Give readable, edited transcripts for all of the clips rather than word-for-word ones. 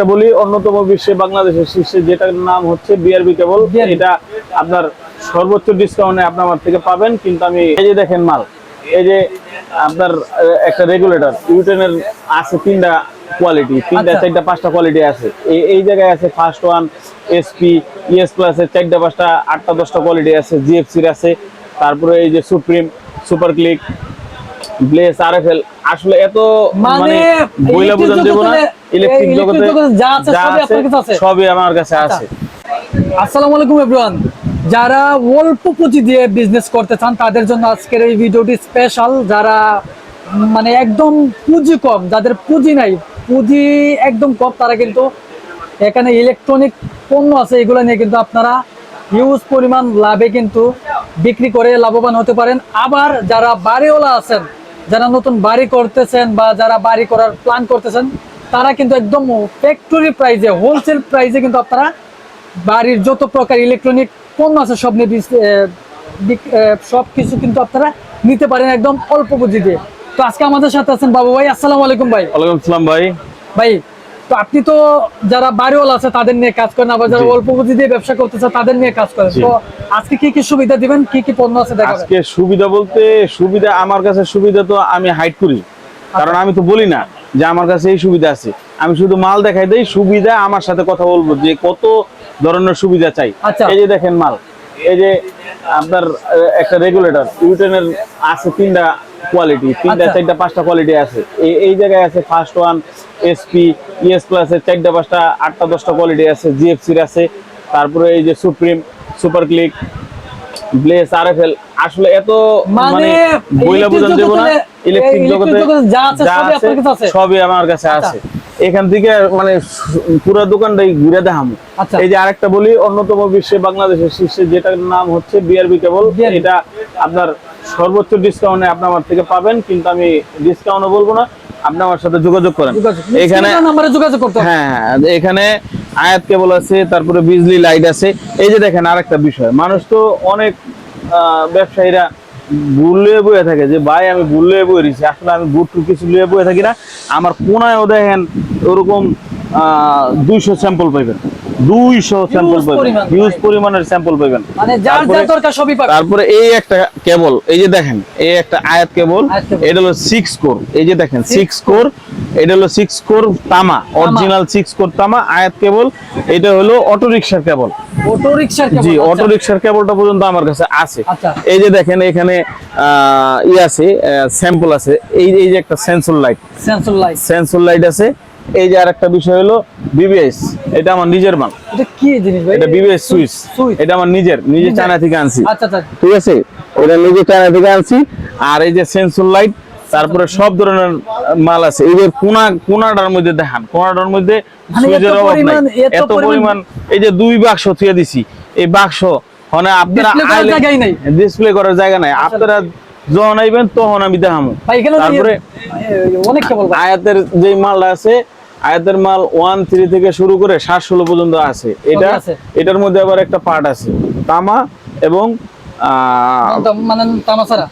আরেকটা বলি, অন্যতম বিশ্বে বাংলাদেশের শীর্ষে যেটার নাম হচ্ছে বিআরবি কেবল। এটা আপনার সর্বোচ্চ ডিসকাউন্টে আপনি আমার থেকে পাবেন। কিন্তু আমি এই যে দেখেন মাল, এই যে আপনার একটা রেগুলেটর ইউটেনের আছে তিনটা কোয়ালিটি, তিনটা চারটা পাঁচটা কোয়ালিটি আছে। এই জায়গায় আছে first one, SP, ES plus এর চারটা পাঁচটা আটটা দশটা কোয়ালিটি আছে, জিএফসির আছে, তারপরে এই যে supreme, super click, bless, RFL. আসলে এত মানে বইলা বুঝান দেব না, ইলেকট্রিক জগতে যা আছে সবই আমার কাছে আছে। আসসালামু আলাইকুম এভরিওয়ান, যারা অল্প পুঁজি দিয়ে বিজনেস করতে চান তাদের জন্য আজকের এই ভিডিওটি স্পেশাল। যারা মানে একদম পুঁজি কম, যাদের পুঁজি নাই, পুঁজি একদম কম, তারা কিন্তু এখানে ইলেকট্রনিক পণ্য আছে, এগুলো নিয়ে কিন্তু আপনারা হিউজ পরিমাণ লাভে কিন্তু বিক্রি করে লাভবান হতে পারেন। আবার যারা বাড়িওয়ালা আছেন, যারা নতুন বাড়ি করতেছেন বা যারা বাড়ি করার প্ল্যান করতেছেন, তারা কিন্তু একদম ফ্যাক্টরি প্রাইজে, হোলসেল প্রাইজে কিন্তু আপনারা বাড়ির যত প্রকার ইলেকট্রনিক পণ্য আছে সব নিয়ে সব কিছু কিন্তু আপনারা নিতে পারেন একদম অল্প পুঁজি দিয়ে। তো আজকে আমাদের সাথে আছেন বাবু ভাই। আসসালামু আলাইকুম ভাই। ওয়ালাইকুম আসসালাম ভাই। ভাই, তো আপনি তো যারা বাড়িওয়ালা আছে তাদের নিয়ে কাজ করেন, আবার যারা অল্প পুঁজি দিয়ে ব্যবসা করতেছে তাদের নিয়ে কাজ করেন। তো আজকে কি কি সুবিধা দিবেন, কি কি পণ্য আছে দেখাবেন? আজকে সুবিধা বলতে, সুবিধা আমার কাছে সুবিধা তো আমি হাইড করি, কারণ আমি তো বলি না যে আমার কাছে এই সুবিধা আছে। আমি শুধু মাল দেখাই দেই, সুবিধা আমার সাথে কথা বলবো যে কত ধরনের সুবিধা চাই। এই যে দেখেন মাল, এই যে আপনার একটা রেগুলেটর ইউটেনের আছে তিনটা কোয়ালিটি, তিনটা চারটা পাঁচটা কোয়ালিটি আছে। এই জায়গায় আছে first one, SP, ES plus এর চারটা পাঁচটা আটটা দশটা কোয়ালিটি আছে, জিএফসির আছে, তারপরে এই যে supreme, super click, bless, RFL. আসলে এত মানে বইলা বুঝান দেব না, ইলেকট্রিক জগতে যা আছে সবই আমার কাছে আছে। এখান থেকে মানে পুরো দোকানটাই ঘুরে দেখামু। এই যে আরেকটা বলি, অন্যতম বিশ্বে বাংলাদেশের শীর্ষে যেটার নাম হচ্ছে বিআরবি কেবল। এটা আপনার সর্বোচ্চ ডিসকাউন্টে আপনি আমার থেকে পাবেন। কিন্তু আমি ডিসকাউন্টও বলবো না, আপনি আমার সাথে যোগাযোগ করেন। এখানে নম্বরে যোগাযোগ করতে হবে। হ্যাঁ, এখানে আয়াত কেবল আছে, তারপরে বিজলি লাইট আছে। এই যে দেখেন আরেকটা বিষয়, মানুষ তো অনেক ব্যবসায়ীরা ভুলে বয়ে থাকে যে ভাই আমি ভুলে বয়ে রয়েছি। আসলে আমি বুট কিছু লিয়ে বয়ে থাকি না। আমার কোনায়ও দেখেন ওরকম 200 স্যাম্পল পাইবেন, 200 স্যাম্পল পাইবেন, হিউজ পরিমাণের স্যাম্পল পাইবেন। মানে যার যা দরকার সবই পাবেন। তারপরে এই একটা কেবল, এই যে দেখেন এই একটা আয়াত কেবল, এটা হলো 6 কোর। এই যে দেখেন 6 কোর, এটা হলো 6 কোর তামা, অরিজিনাল 6 কোর তামা আয়াত কেবল। এটা হলো অটো রিকশার কেবল, অটো রিকশার কেবল। জি, অটো রিকশার কেবলটা পর্যন্ত আমার কাছে আছে। এই যে দেখেন এখানে ই আছে, স্যাম্পল আছে। এই যে একটা সেন্সর লাইট আছে। এই যে আরেকটা বিষয় হলো বিবিএস, এটা আমার নিজের মাল। এটা কি জিনিস ভাই? এটা বিবিএস সুইচ, এটা আমার নিজে চায়না থেকে আনছি। আচ্ছা, ঠিক আছে, এটা নিজে চায়না থেকে আনছি। আর এই যে সেন্সর লাইট, তারপরে সব ধরনের মাল আছে। এই যে কোনাটার মধ্যে দেখেন, কোনাটার মধ্যে সুইচের অভাব নাই, এত পরিমাণ। এই যে 2 বাক্স থুয়ে দিছি, এই বাক্স মানে আপনারা ডিসপ্লে করার জায়গা নাই। আপনারা যখন আইবেন তখন আমি দেখাবো। তারপরে অনেক কেবল আয়াতের যে মালটা আছে, আয়াতের মাল 1-3 থেকে শুরু করে 7-16 পর্যন্ত আছে। এটার মধ্যে আবার একটা পার্ট আছে তামা এবং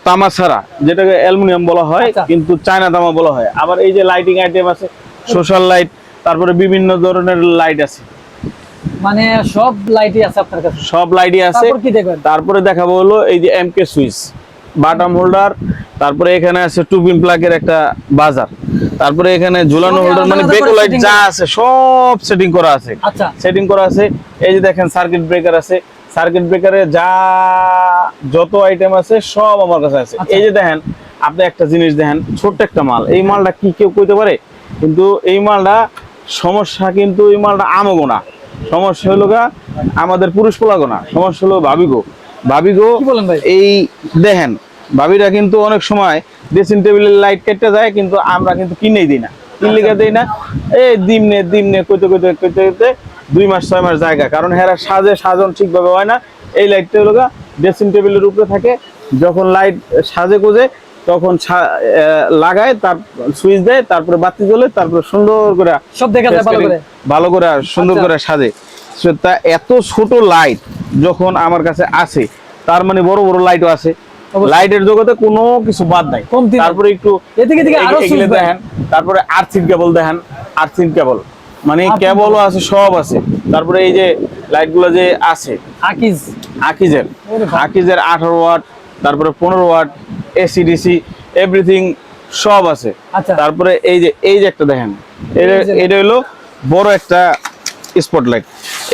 তামা ছাড়া, যেটাকে অ্যালুমিনিয়াম বলা হয়, কিন্তু চায়না তামা বলা হয়। আবার এই যে লাইটিং আইটেম আছে, সোশ্যাল লাইট, তারপরে বিভিন্ন ধরনের লাইট আছে। মানে সব লাইটই আছে আপনার কাছে? সব লাইটই আছে। তারপরে দেখাবো হলো এই যে এমকে সুইচ, বাটাম হোল্ডার, তারপরে এখানে আছে 2 পিন প্লাগের একটা বাজার, তারপরে এখানে ঝুলানো হোল্ডার, মানে বেকো লাইট যা আছে সব সেটিং করা আছে। সেটিং করা আছে। এই যে দেখেন সার্কিট ব্রেকার আছে, সার্কিট ব্রেকারে যা যত আইটেম আছে সব আমার কাছে আছে। এই যে দেখেন আপনি একটা জিনিস দেখেন, ছোট্ট একটা মাল, এই মালটা কি কেউ কইতে পারে? কিন্তু এই মালটা সমস্যা, কিন্তু এই মালটা আমগো না, সমস্যা হলো গা আমাদের পুরুষ পোলাগো না, সমস্যা হলো ভাবিগো। এই দেখেন ভাবিরা কিন্তু অনেক সময় ড্রেসিং টেবিলের লাইট কেটে যায়, কিন্তু আমরা কিন্তু কিনেই দিই না। কিনলিগা দেই না, এই দিমনে কইতে 2 মাস 6 মাস জায়গা, কারণ হেরা সাজন ঠিকভাবে হয় না। এই লাইটটা হলো গা ড্রেসিং টেবিলের উপরে থাকে, যখন লাইট সাজে কোজে তখন লাগায়, তার সুইচ দেয়, তারপরে বাতি জ্বলে, তারপরে সুন্দর করে সব দেখা যায়, ভালো করে সুন্দর করে সাজে। তা এত ছোট লাইট যখন আমার কাছে আছে, তার মানে বড় বড় লাইটও আছে। লাইটের জগতে কোনো কিছু বাদ নাই। তারপরে একটু দেখেন, তারপরে আর্থিং কেবল দেখেন, আর্থিং কেবল মানে কেবলও আছে, সব আছে। তারপরে এই যে লাইটগুলো যে আছে আকিজ আকিজের, ওরে বাবা। আকিজের 18 ওয়াট, তারপরে 15 ওয়াট, এসি ডিসি এভরিথিং সব আছে। আচ্ছা। তারপরে এই যে একটা দেখেন, এটা হলো বড় একটা স্পটলাইট।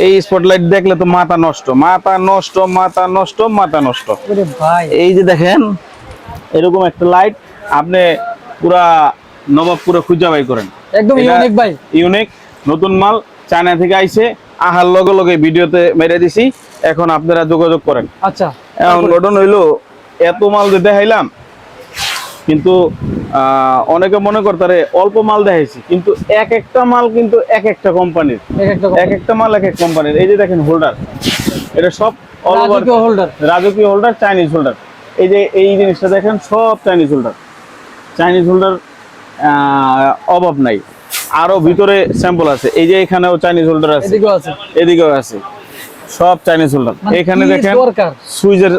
এই স্পটলাইট দেখলে তো মাথা নষ্ট, মাথা নষ্ট, মাথা নষ্ট, মাথা নষ্ট। ওরে ভাই, এই যে দেখেন এরকম একটা লাইট, আপনি পুরা নবাবপুরে খুঁজে বাই করেন। একদম এটা ইউনিক ভাই। ইউনিক নতুন মাল, চায়না থেকে আইছে, আহার লগে লগে ভিডিওতে মেরে দিছি, এখন আপনারা যোগাযোগ করেন। আচ্ছা, এখন ঘটনা হইলো এত মাল যে দেখাইলাম, কিন্তু অনেকে মনে করতারে অল্প মাল দেখাইছি, কিন্তু এক একটা মাল কিন্তু এক একটা কোম্পানির, এক একটা মাল এক এক কোম্পানির। এই যে দেখেন হোল্ডার, এটা সব অল ওভার হোল্ডার, রাজকীয় হোল্ডার, চাইনিজ হোল্ডার। এই যে এই জিনিসটা দেখেন, সব চাইনিজ হোল্ডার, চাইনিজ হোল্ডার অভাব নাই। আরো ভিতরে স্যাম্পল আছে, এই যে এখানেও চাইনিজ হোল্ডার আছে, এদিকেও আছে, এদিকেও আছে, সব চাইনিজ হোল্ডার। মানে এখানে কি দেখেন দরকার? সুইচের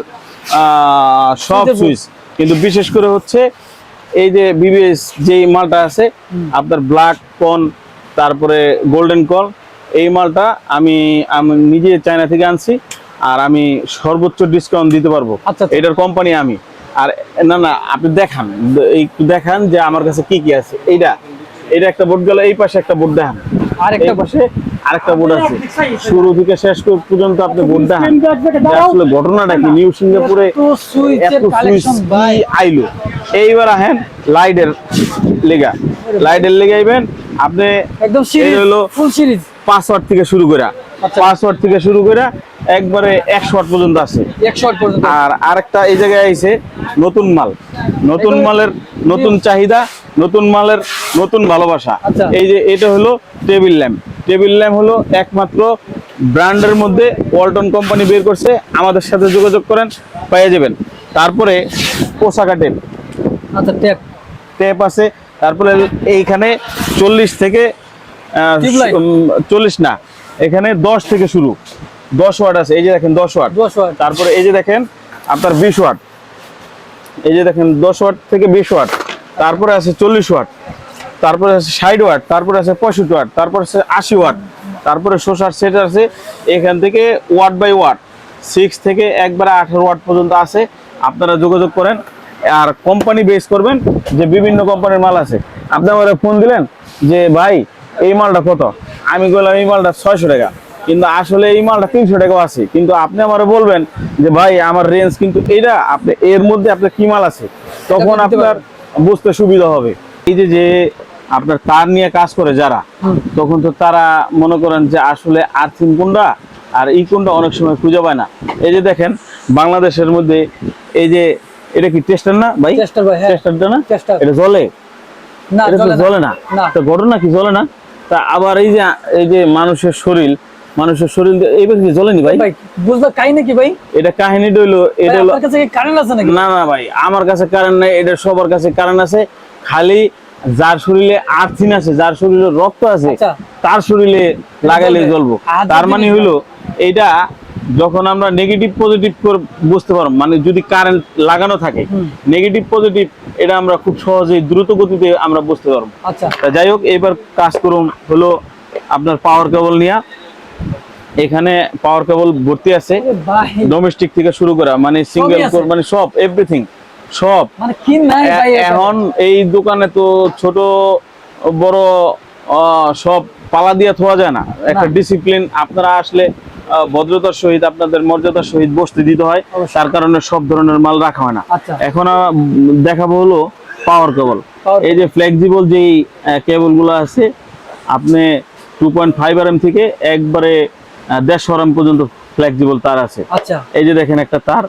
সব সুইচ, কিন্তু বিশেষ করে হচ্ছে এই যে বিবিএস যে মালটা আছে আপনার ব্ল্যাক কন, তারপরে গোল্ডেন কল, এই মালটা আমি আমি নিজে চায়না থেকে আনছি, আর আমি সর্বোচ্চ ডিসকাউন্ট দিতে পারবো। আচ্ছা, আচ্ছা। এটার কোম্পানি আমি। আর না না, আপনি দেখান, একটু দেখান যে আমার কাছে কি কি আছে। এটা একটা বোর্ড গেল, এই পাশে একটা বোর্ড দেখান, আরেকটা এই পাশে আরেকটা বোর্ড আছে। শুরু থেকে শেষ পর্যন্ত আপনি বোর্ড দেখান যে আসলে ঘটনাটা কি, নিউ সিঙ্গাপুরে এত সুইচের এত সুইচ কালেকশন ভাই। কি আইলো। এইবার আহেন লাইটের লেগে আইবেন আপনি। একদম সিরিজ, এই হলো ফুল সিরিজ, 5 ওয়াট থেকে শুরু করে, আচ্ছা। 5 ওয়াট থেকে শুরু করে একবারে 100 ওয়াট পর্যন্ত আছে। 100 ওয়াট পর্যন্ত। আর আরেকটা এই জায়গায় আইছে নতুন মাল, নতুন একদম মালের নতুন চাহিদা, নতুন মালের নতুন ভালোবাসা। আচ্ছা। এই যে এটা হলো টেবিল ল্যাম্প। টেবিল ল্যাম্প হলো একমাত্র ব্র্যান্ডের মধ্যে ওয়ালটন কোম্পানি বের করছে, আমাদের সাথে যোগাযোগ করেন, পেয়ে যাবেন। তারপরে পোশাকা আচ্ছা, ট্যাপ টেপ আছে। তারপরে এইখানে 40 থেকে Tube light? 40 না, এখানে 10 থেকে শুরু, 10 ওয়াট আছে। এই যে দেখেন 10 ওয়াট। 10 ওয়াট। তারপরে এই যে দেখেন আপনার 20 ওয়াট, এই যে দেখেন 10 ওয়াট থেকে 20 ওয়াট। তারপরে আছে 40 ওয়াট, তারপরে আছে 60 ওয়াট, তারপরে আছে 65 ওয়াট, তারপরে আছে 80 ওয়াট, তারপরে 60 সেট আছে। এখান থেকে ওয়াট বাই ওয়াট 6 থেকে একবারে 18 ওয়াট পর্যন্ত আছে। আপনারা যোগাযোগ করেন, আর কোম্পানি বেস করবেন যে বিভিন্ন কোম্পানির মাল আছে। আপনি আমার ফোন দিলেন যে ভাই এই মালটা কত, আমি বললাম এই মালটা 600 টাকা, কিন্তু আসলে এই মালটা 300 টাকাও আছে। কিন্তু আপনি আমার বলবেন যে ভাই আমার রেঞ্জ কিন্তু এইটা, আপনি এর মধ্যে আপনার কি মাল আছে, তখন আপনার বুঝতে সুবিধা হবে। এই যে আপনার তার নিয়ে কাজ করে যারা, তখন তো তারা মনে করেন যে আসলে আর্থিং কোনটা আর এই কোনটা অনেক সময় খুঁজে পায় না। এই যে দেখেন বাংলাদেশের মধ্যে এই যে এটা কি টেস্টার না ভাই? টেস্টার ভাই, হ্যাঁ টেস্টারটা না, টেস্টার। এটা জ্বলে? না, এটা তো জ্বলে না। না। তো ঘটনা কি জ্বলে না? তা আবার এই যে মানুষের শরীর এইবার কি জ্বলেনি ভাই? ভাই বুঝলো কাহিনী কি ভাই? এটা কাহিনীটা হলো, এটা হলো, আপনার কাছে কি কারেন্ট আছে নাকি? না না ভাই, আমার কাছে কারেন্ট নাই, এটা সবার কাছে কারেন্ট আছে। খালি যার শরীরে আর্থিন আছে, যার শরীরে রক্ত আছে, আচ্ছা। তার শরীরে লাগাইলে জ্বলবো। আর তার যদি মানে হইলো এইটা যখন আমরা নেগেটিভ পজিটিভ করে বুঝতে পারবো, মানে যদি কারেন্ট লাগানো থাকে নেগেটিভ পজিটিভ, এটা আমরা খুব সহজেই দ্রুত গতিতে আমরা বুঝতে পারবো। আচ্ছা, তা যাই হোক, এবার কাজ করুন হলো আপনার পাওয়ার কেবল নিয়ে। এখানে পাওয়ার কেবল ভর্তি আছে, ভাই ডোমেস্টিক থেকে শুরু করা, মানে সিঙ্গেল আছে। মানে সব এভরিথিং সব। মানে কি নাই ভাই এখানে? এখন এই দোকানে তো ছোট বড় সব পালা দিয়ে থোয়া যায় না, একটা ডিসিপ্লিন। আপনারা আসলে ভদ্রতার সহিত, আপনাদের মর্যাদার সহিত বসতে দিতে হয়, অবশ্যই। তার কারণে সব ধরনের মাল রাখা হয় না। আচ্ছা। এখন দেখাবো হলো পাওয়ার কেবল। Power এই যে ফ্লেক্সিবল যেই কেবল গুলো আছে, আপনি 2.5 RM থেকে একবারে 150 RM পর্যন্ত ফ্লেক্সিবল তার আছে। আচ্ছা, এই যে দেখেন একটা তার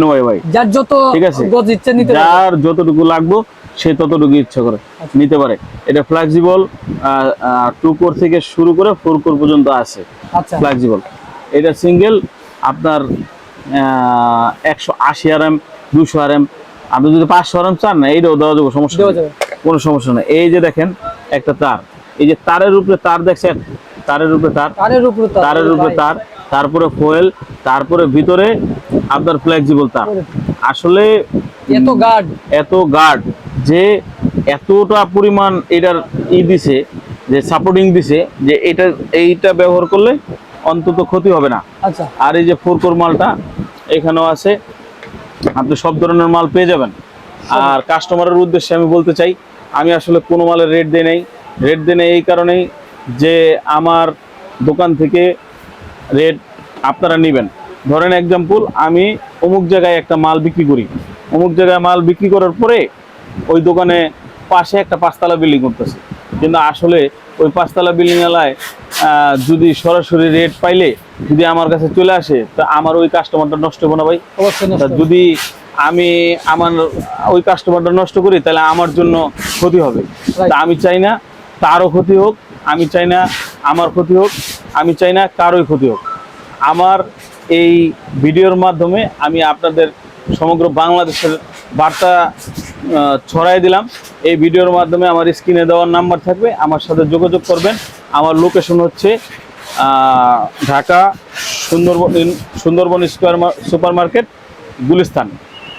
NYY, যার যত ঠিক আছে, গজ ইচ্ছে নিতে পারবে। যার যতটুকু লাগবে সে ততটুকু ইচ্ছা করে নিতে পারে। এটা ফ্লেক্সিবল 2 কোর থেকে শুরু করে 4 কোর পর্যন্ত আছে আচ্ছা, ফ্লেক্সিবল। এটা সিঙ্গেল আপনার 180 RM, 200 RM। আপনি যদি 500 RM চান না, এইটাও দেওয়া যাবে, সমস্যা দেওয়া নেই, যাবে। কোনো সমস্যা নেই। এই যে দেখেন একটা তার, এই যে তারের উপরে তার দেখছেন, তারের উপরে তার, তারের উপরে তার, তারের উপরে ভাই। তার, তারপরে ফয়েল, তারপরে ভিতরে আপনার ফ্লেক্সিবল তার। আসলে এত গার্ড যে এতটা পরিমাণ এটার দিছে, যে সাপোর্টিং দিছে যে এইটা ব্যবহার করলে অন্তত ক্ষতি হবে না। আচ্ছা আর এই যে 4 কোর মালটা এখানেও আছে, আপনি সব ধরনের মাল পেয়ে যাবেন। আর কাস্টমারের উদ্দেশ্যে আমি বলতে চাই, আমি আসলে কোনো মালের রেট দেই নাই। রেট দেই নাই এই কারণেই যে আমার দোকান থেকে রেট আপনারা নেবেন। ধরেন এক্সাম্পল, আমি অমুক জায়গায় একটা মাল বিক্রি করি, অমুক জায়গায় মাল বিক্রি করার পরে ওই দোকানে পাশে একটা 5 তলা বিল্ডিং করতেছে, কিন্তু আসলে ওই 5 তলা বিল্ডিং এলায় যদি সরাসরি রেট পাইলে যদি আমার কাছে চলে আসে, তা আমার ওই কাস্টমারটা নষ্ট হবে না ভাই? অবশ্যই নষ্ট তা হবে। যদি আমি আমার ওই কাস্টমারটা নষ্ট করি তাহলে আমার জন্য ক্ষতি হবে। Right. তা আমি চাই না তারও ক্ষতি হোক, আমি চাই না আমার ক্ষতি হোক, আমি চাই না কারোই ক্ষতি হোক। আমার এই ভিডিওর মাধ্যমে আমি আপনাদের সমগ্র বাংলাদেশের বার্তা ছড়াই দিলাম। এই ভিডিওর মাধ্যমে আমার স্ক্রিনে দেওয়ার নাম্বার থাকবে, আমার সাথে যোগাযোগ করবেন। আমার লোকেশন হচ্ছে Dhaka Sundarban square super market, Gulistan.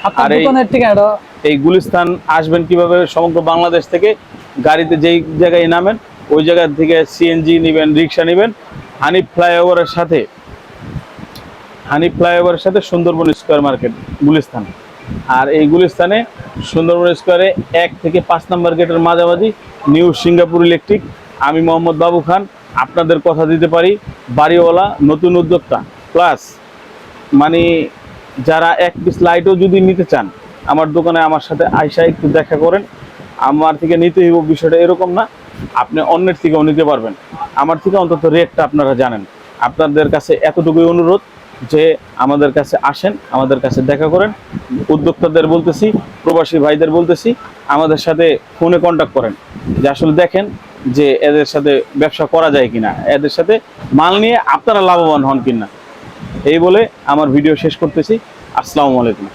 আপনার আর দোকানের ঠিকানাটা? এই গুলিস্তান আসবেন কিভাবে? সমগ্র বাংলাদেশ থেকে গাড়িতে যেই জায়গায় নামেন ওই জায়গা থেকে সিএনজি নেবেন, রিক্সা নেবেন, হানিফ ফ্লাইওভারের সাথে সুন্দরবন স্কোয়ার মার্কেট গুলিস্তান। আর এই গুলিস্তানে সুন্দরবন স্কোয়ারে 1 থেকে 5 নম্বর গেটের মাঝামাঝি নিউ সিঙ্গাপুর ইলেকট্রিক। আমি মোহাম্মদ বাবু খান আপনাদের কথা দিতে পারি, বাড়িওয়ালা, নতুন উদ্যোক্তা, প্লাস মানে যারা 1 পিস লাইটও যদি নিতে চান আমার দোকানে আমার সাথে আইসা একটু দেখা করেন। আমার থেকে নিতে হইব বিষয়টা এরকম না, আপনি অন্যের থেকেও নিতে পারবেন, আমার থেকে অন্তত রেটটা আপনারা জানেন। আপনাদের কাছে এতটুকুই অনুরোধ যে আমাদের কাছে আসেন, আমাদের কাছে দেখা করেন। উদ্যোক্তাদের বলতেছি, প্রবাসী ভাইদের বলতেছি, আমাদের সাথে ফোনে কন্ট্যাক্ট করেন, যে আসলে দেখেন যে এদের সাথে ব্যবসা করা যায় কিনা, এদের সাথে মাল নিয়ে আপনারা লাভবান হন কিনা। এই বলে আমার ভিডিও শেষ করতেছি। আসসালামু আলাইকুম।